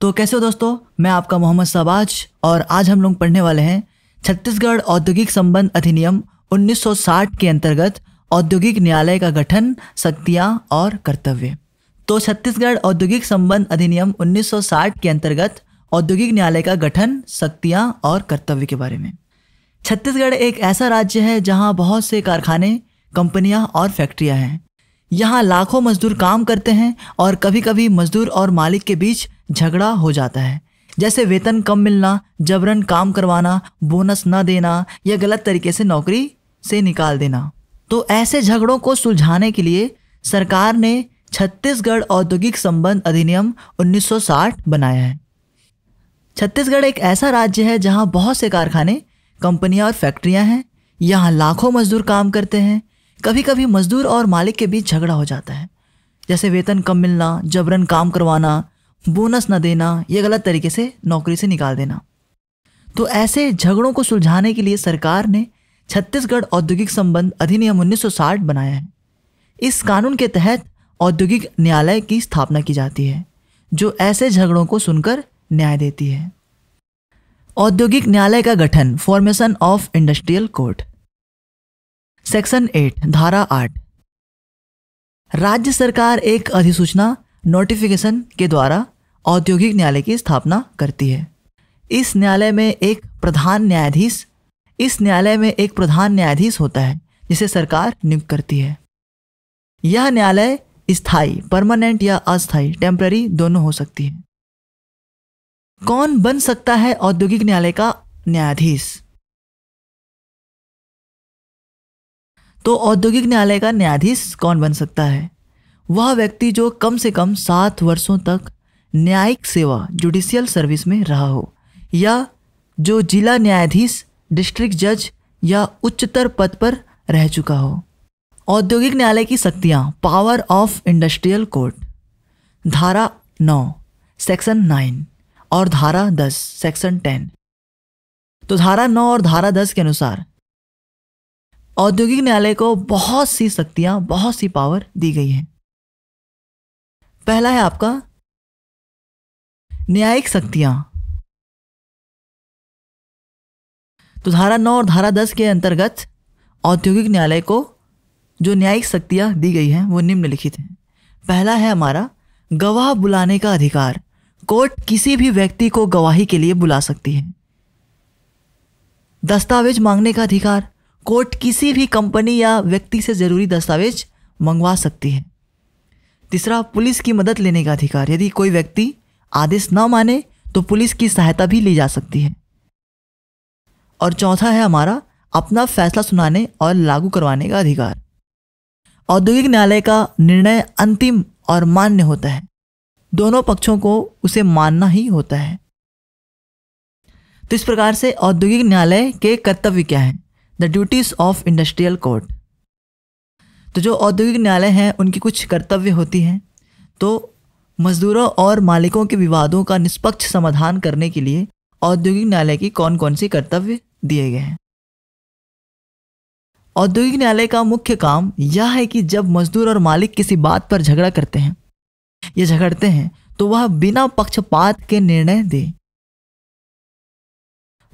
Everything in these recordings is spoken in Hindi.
तो कैसे हो दोस्तों, मैं आपका मोहम्मद शहबाज और आज हम लोग पढ़ने वाले हैं छत्तीसगढ़ औद्योगिक संबंध अधिनियम 1960 के अंतर्गत औद्योगिक न्यायालय का गठन, शक्तियां और कर्तव्य। तो छत्तीसगढ़ औद्योगिक संबंध अधिनियम 1960 के अंतर्गत औद्योगिक न्यायालय का गठन, शक्तियां और कर्तव्य के बारे में। छत्तीसगढ़ एक ऐसा राज्य है जहां बहुत से कारखाने, कंपनियां और फैक्ट्रियां हैं। यहाँ लाखों मजदूर काम करते हैं और कभी कभी मजदूर और मालिक के बीच झगड़ा हो जाता है, जैसे वेतन कम मिलना, जबरन काम करवाना, बोनस न देना या गलत तरीके से नौकरी से निकाल देना। तो ऐसे झगड़ों को सुलझाने के लिए सरकार ने छत्तीसगढ़ औद्योगिक संबंध अधिनियम 1960 बनाया है। छत्तीसगढ़ एक ऐसा राज्य है जहाँ बहुत से कारखाने, कंपनियां और फैक्ट्रियां हैं। यहाँ लाखों मजदूर काम करते हैं। कभी कभी मजदूर और मालिक के बीच झगड़ा हो जाता है, जैसे वेतन कम मिलना, जबरन काम करवाना, बोनस न देना या गलत तरीके से नौकरी से निकाल देना। तो ऐसे झगड़ों को सुलझाने के लिए सरकार ने छत्तीसगढ़ औद्योगिक संबंध अधिनियम 1960 बनाया है। इस कानून के तहत औद्योगिक न्यायालय की स्थापना की जाती है, जो ऐसे झगड़ों को सुनकर न्याय देती है। औद्योगिक न्यायालय का गठन, formation of industrial court. Section 8, धारा 8। राज्य सरकार एक अधिसूचना, नोटिफिकेशन के द्वारा औद्योगिक न्यायालय की स्थापना करती है। इस न्यायालय में एक प्रधान न्यायाधीश होता है, जिसे सरकार नियुक्त करती है। यह न्यायालय स्थायी, परमानेंट या अस्थायी, टेम्पररी दोनों हो सकती है। कौन बन सकता है औद्योगिक न्यायालय का न्यायाधीश? तो औद्योगिक न्यायालय का न्यायाधीश कौन बन सकता है? वह व्यक्ति जो कम से कम 7 वर्षों तक न्यायिक सेवा, जुडिशियल सर्विस में रहा हो, या जो जिला न्यायाधीश, डिस्ट्रिक्ट जज या उच्चतर पद पर रह चुका हो। औद्योगिक न्यायालय की शक्तियां, पावर ऑफ इंडस्ट्रियल कोर्ट, धारा 9 सेक्शन 9 और धारा 10 सेक्शन 10। तो धारा 9 और धारा 10 के अनुसार औद्योगिक न्यायालय को बहुत सी शक्तियां, बहुत सी पावर दी गई है। पहला है आपका न्यायिक शक्तियां। तो धारा 9 और धारा 10 के अंतर्गत औद्योगिक न्यायालय को जो न्यायिक शक्तियां दी गई हैं वो निम्नलिखित हैं। पहला है हमारा गवाह बुलाने का अधिकार। कोर्ट किसी भी व्यक्ति को गवाही के लिए बुला सकती है। दस्तावेज मांगने का अधिकार। कोर्ट किसी भी कंपनी या व्यक्ति से जरूरी दस्तावेज मंगवा सकती है। तीसरा, पुलिस की मदद लेने का अधिकार। यदि कोई व्यक्ति आदेश न माने तो पुलिस की सहायता भी ली जा सकती है। और चौथा है हमारा अपना फैसला सुनाने और लागू करवाने का अधिकार। औद्योगिक न्यायालय का निर्णय अंतिम और मान्य होता है। दोनों पक्षों को उसे मानना ही होता है। तो इस प्रकार से औद्योगिक न्यायालय के कर्तव्य क्या हैं? The duties of industrial court. तो जो औद्योगिक न्यायालय हैं उनकी कुछ कर्तव्य होती हैं। तो मजदूरों और मालिकों के विवादों का निष्पक्ष समाधान करने के लिए औद्योगिक न्यायालय की कौन कौन सी कर्तव्य दिए गए हैं? औद्योगिक न्यायालय का मुख्य काम यह है कि जब मजदूर और मालिक किसी बात पर झगड़ा करते हैं या झगड़ते हैं तो वह बिना पक्षपात के निर्णय दे।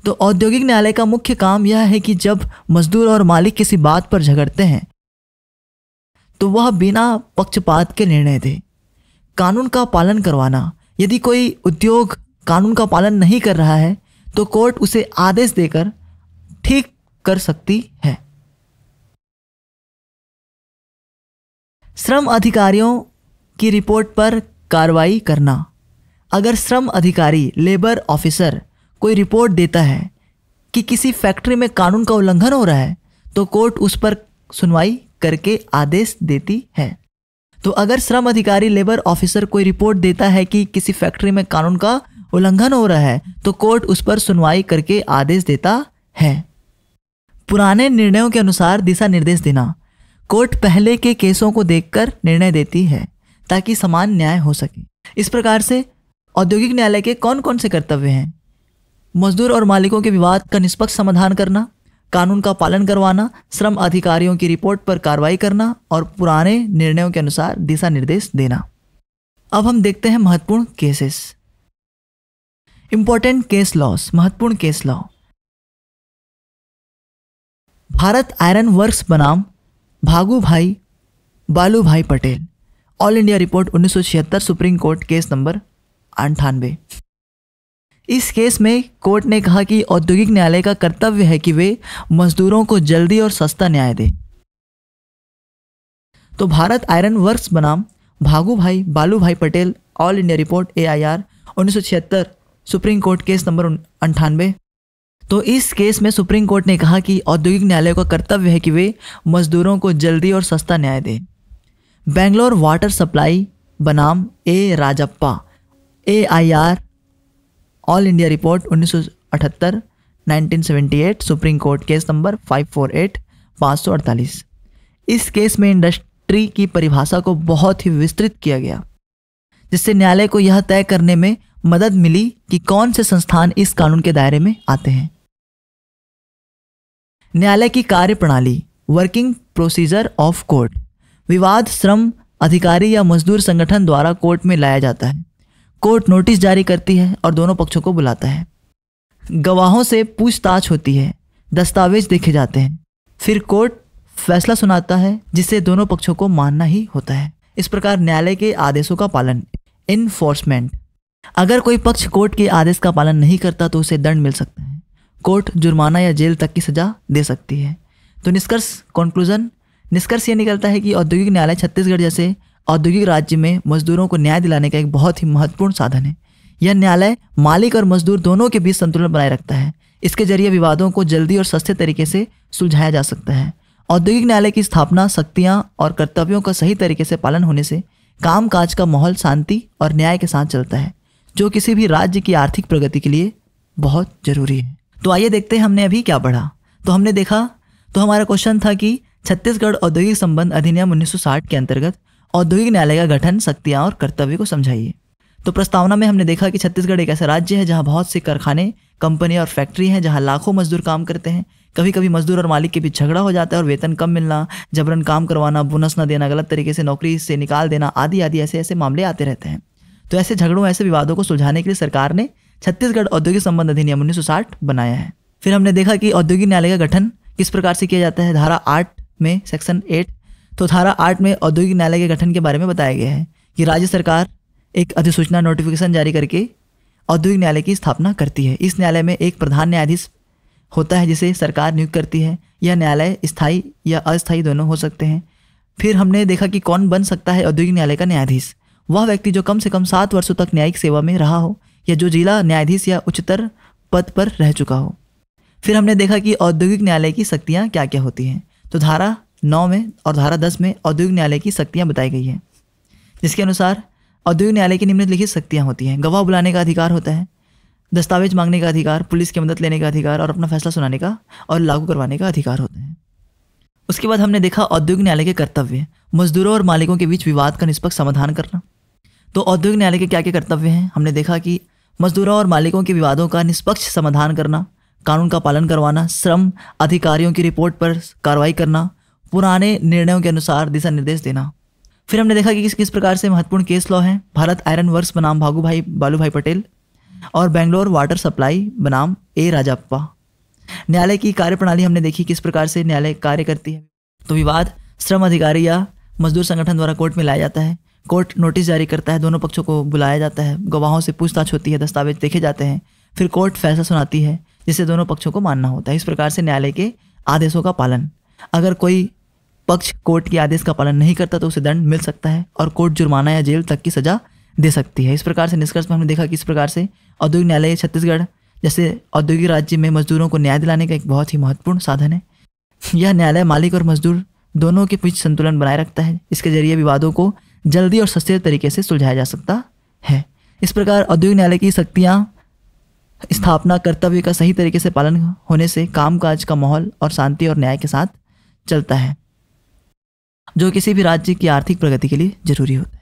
तो औद्योगिक न्यायालय का मुख्य काम यह है कि जब मजदूर और मालिक किसी बात पर झगड़ते हैं तो वह बिना पक्षपात के निर्णय दे। कानून का पालन करवाना। यदि कोई उद्योग कानून का पालन नहीं कर रहा है तो कोर्ट उसे आदेश देकर ठीक कर सकती है। श्रम अधिकारियों की रिपोर्ट पर कार्रवाई करना। अगर श्रम अधिकारी, लेबर ऑफिसर कोई रिपोर्ट देता है कि किसी फैक्ट्री में कानून का उल्लंघन हो रहा है तो कोर्ट उस पर सुनवाई करके आदेश देती है। तो अगर श्रम अधिकारी, लेबर ऑफिसर कोई रिपोर्ट देता है कि किसी फैक्ट्री में कानून का उल्लंघन हो रहा है तो कोर्ट उस पर सुनवाई करके आदेश देता है। पुराने निर्णयों के अनुसार दिशा निर्देश देना। कोर्ट पहले के केसों को देखकर निर्णय देती है ताकि समान न्याय हो सके। इस प्रकार से औद्योगिक न्यायालय के कौन कौन से कर्तव्य हैं? मजदूर और मालिकों के विवाद का निष्पक्ष समाधान करना, कानून का पालन करवाना, श्रम अधिकारियों की रिपोर्ट पर कार्रवाई करना और पुराने निर्णयों के अनुसार दिशा निर्देश देना। अब हम देखते हैं महत्वपूर्ण केसेस। इंपॉर्टेंट केस लॉस, महत्वपूर्ण case law. Bharat iron works बनाम भागू भाई बालू भाई Patel, all India report 1976, supreme court case number 98। इस केस में कोर्ट ने कहा कि औद्योगिक न्यायालय का कर्तव्य है कि वे मजदूरों को जल्दी और सस्ता न्याय दे। तो भारत आयरन वर्क्स बनाम भागू भाई बालू भाई Patel, all India report AIR 1976, supreme court case number 98। तो इस केस में सुप्रीम कोर्ट ने कहा कि औद्योगिक न्यायालय का कर्तव्य है कि वे मजदूरों को जल्दी और सस्ता न्याय दें। बेंगलोर वाटर सप्लाई बनाम A Rajappa, AIR all India report 1978, 1978, supreme court case number 548, 548। इस केस में इंडस्ट्री की परिभाषा को बहुत ही विस्तृत किया गया, जिससे न्यायालय को यह तय करने में मदद मिली कि कौन से संस्थान इस कानून के दायरे में आते हैं। न्यायालय की कार्यप्रणाली, वर्किंग प्रोसीजर ऑफ कोर्ट। विवाद श्रम अधिकारी या मजदूर संगठन द्वारा कोर्ट में लाया जाता है। कोर्ट नोटिस जारी करती है और दोनों पक्षों को बुलाता है। गवाहों से पूछताछ होती है, दस्तावेज देखे जाते हैं, फिर कोर्ट फैसला सुनाता है जिसे दोनों पक्षों को मानना ही होता है। इस प्रकार न्यायालय के आदेशों का पालन, इन्फोर्समेंट। अगर कोई पक्ष कोर्ट के आदेश का पालन नहीं करता तो उसे दंड मिल सकता है। कोर्ट जुर्माना या जेल तक की सजा दे सकती है। तो निष्कर्ष ये निकलता है कि औद्योगिक न्यायालय छत्तीसगढ़ जैसे औद्योगिक राज्य में मजदूरों को न्याय दिलाने का एक बहुत ही महत्वपूर्ण साधन है। यह न्यायालय मालिक और मजदूर दोनों के बीच संतुलन बनाए रखता है। इसके जरिए विवादों को जल्दी और सस्ते तरीके से सुलझाया जा सकता है। औद्योगिक न्यायालय की स्थापना शक्तियाँ और कर्तव्यों का सही तरीके से पालन होने से कामकाज का माहौल शांति और न्याय के साथ चलता है, जो किसी भी राज्य की आर्थिक प्रगति के लिए बहुत जरूरी है। तो आइए देखते हैं हमने अभी क्या पढ़ा। तो हमने देखा, तो हमारा क्वेश्चन था कि छत्तीसगढ़ औद्योगिक संबंध अधिनियम 1960 के अंतर्गत औद्योगिक न्यायालय का गठन, शक्तियाँ और कर्तव्य को समझाइए। तो प्रस्तावना में हमने देखा कि छत्तीसगढ़ एक ऐसा राज्य है जहाँ बहुत से कारखाने, कंपनी और फैक्ट्री हैं, जहाँ लाखों मजदूर काम करते हैं। कभी कभी मजदूर और मालिक के बीच झगड़ा हो जाता है और वेतन कम मिलना, जबरन काम करवाना, बोनस न देना, गलत तरीके से नौकरी से निकाल देना आदि आदि ऐसे ऐसे मामले आते रहते हैं। तो ऐसे झगड़ों, ऐसे विवादों को सुलझाने के लिए सरकार ने छत्तीसगढ़ औद्योगिक संबंध अधिनियम 1960 बनाया है। फिर हमने देखा कि औद्योगिक न्यायालय का गठन किस प्रकार से किया जाता है। धारा 8 में सेक्शन 8, तो धारा 8 में औद्योगिक न्यायालय के गठन के बारे में बताया गया है कि राज्य सरकार एक अधिसूचना, नोटिफिकेशन जारी करके औद्योगिक न्यायालय की स्थापना करती है। इस न्यायालय में एक प्रधान न्यायाधीश होता है जिसे सरकार नियुक्त करती है। यह न्यायालय स्थायी या अस्थायी दोनों हो सकते हैं। फिर हमने देखा कि कौन बन सकता है औद्योगिक न्यायालय का न्यायाधीश। वह व्यक्ति जो कम से कम 7 वर्षों तक न्यायिक सेवा में रहा हो या जो जिला न्यायाधीश या उच्चतर पद पर रह चुका हो। फिर हमने देखा कि औद्योगिक न्यायालय की शक्तियाँ क्या क्या होती हैं। तो धारा 9 में और धारा 10 में औद्योगिक न्यायालय की शक्तियाँ बताई गई हैं, जिसके अनुसार औद्योगिक न्यायालय की निम्नलिखित शक्तियाँ होती हैं। गवाह बुलाने का अधिकार होता है, दस्तावेज मांगने का अधिकार, पुलिस की मदद लेने का अधिकार और अपना फैसला सुनाने का और लागू करवाने का अधिकार होता है। उसके बाद हमने देखा औद्योगिक न्यायालय के कर्तव्य, मजदूरों और मालिकों के बीच विवाद का निष्पक्ष समाधान करना। तो औद्योगिक न्यायालय के क्या क्या कर्तव्य हैं। हमने देखा कि मजदूरों और मालिकों के विवादों का निष्पक्ष समाधान करना, कानून का पालन करवाना, श्रम अधिकारियों की रिपोर्ट पर कार्रवाई करना, पुराने निर्णयों के अनुसार दिशा निर्देश देना। फिर हमने देखा कि किस प्रकार से महत्वपूर्ण केस लॉ हैं। भारत आयरन वर्क्स बनाम भागू भाई बालू भाई पटेल और बेंगलोर वाटर सप्लाई बनाम A राजप्पा। न्यायालय की कार्यप्रणाली हमने देखी, किस प्रकार से न्यायालय कार्य करती है। तो विवाद श्रम अधिकारी या मजदूर संगठन द्वारा कोर्ट में लाया जाता है। कोर्ट नोटिस जारी करता है, दोनों पक्षों को बुलाया जाता है, गवाहों से पूछताछ होती है, दस्तावेज देखे जाते हैं, फिर कोर्ट फैसला सुनाती है जिसे दोनों पक्षों को मानना होता है। इस प्रकार से न्यायालय के आदेशों का पालन। अगर कोई पक्ष कोर्ट के आदेश का पालन नहीं करता तो उसे दंड मिल सकता है और कोर्ट जुर्माना या जेल तक की सजा दे सकती है। इस प्रकार से निष्कर्ष में हमने देखा कि इस प्रकार से औद्योगिक न्यायालय छत्तीसगढ़ जैसे औद्योगिक राज्य में मजदूरों को न्याय दिलाने का एक बहुत ही महत्वपूर्ण साधन है। यह न्यायालय मालिक और मजदूर दोनों के बीच संतुलन बनाए रखता है। इसके जरिए विवादों को जल्दी और सस्ते तरीके से सुलझाया जा सकता है। इस प्रकार औद्योगिक न्यायालय की शक्तियाँ, स्थापना, कर्तव्य का सही तरीके से पालन होने से कामकाज का माहौल और शांति और न्याय के साथ चलता है, जो किसी भी राज्य की आर्थिक प्रगति के लिए जरूरी होता है।